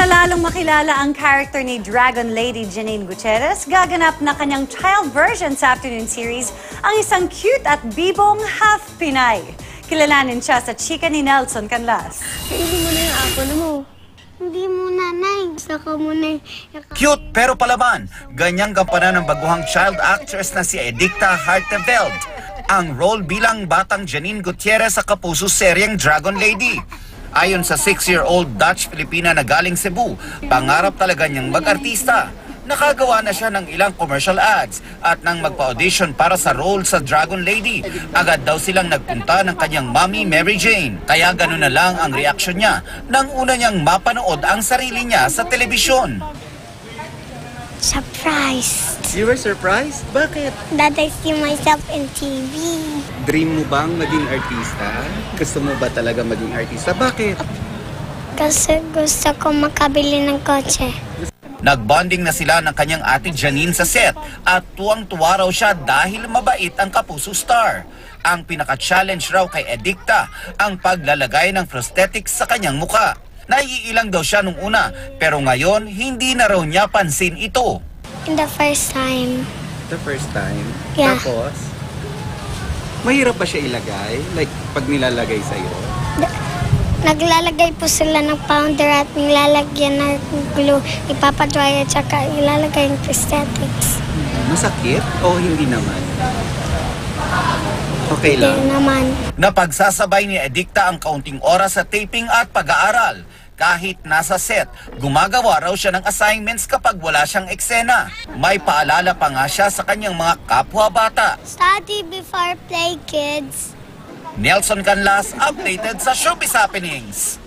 Para lalong makilala ang character ni Dragon Lady Janine Gutierrez, gaganap na kanyang child version sa afternoon series ang isang cute at bibong half Pinay. Kilalanin siya sa chika ni Nelson Canlas. Hindi mo na yung apple mo. Hindi muna, Nay. Gusto ko muna Cute pero palaban. Ganyang gampanan ng baguhang child actress na si Edicta Harteveld. Ang role bilang batang Janine Gutierrez sa kapuso seryeng Dragon Lady. Ayon sa 6-year-old Dutch-Filipina na galing Cebu, pangarap talaga niyang mag-artista. Nakagawa na siya ng ilang commercial ads at nang magpa-audition para sa role sa Dragon Lady, agad daw silang nagpunta ng kanyang mommy Mary Jane. Kaya gano'n na lang ang reaksyon niya nang una niyang mapanood ang sarili niya sa telebisyon. surprised. You were surprised? Bakit? That I see myself in TV. Dream mo bang maging artista? Gusto mo ba talaga maging artista? Bakit? Kasi gusto ko makabili ng kotse. Nagbonding na sila ng kanyang ate Janine sa set at tuwang-tuwa raw siya dahil mabait ang kapuso star. Ang pinaka-challenge raw kay Edicta ang paglalagay ng prosthetics sa kanyang muka. Naiilang daw siya nung una, pero ngayon hindi na raw niya pansin ito. In the first time. The first time? Yeah. Tapos? Mahirap ba siya ilagay? Like, pag nilalagay sa'yo? Naglalagay po sila ng powder at nilalagyan ng glue. Ipapadry at saka ilalagay yung prosthetics. Masakit o hindi naman? Okay lang. Hindi naman. Napagsasabay ni Edicta ang kaunting oras sa taping at pag-aaral. Kahit nasa set, gumagawa raw siya ng assignments kapag wala siyang eksena. May paalala pa nga siya sa kanyang mga kapwa-bata. Study before play, kids. Nelson Canlas, updated sa Showbiz Happenings.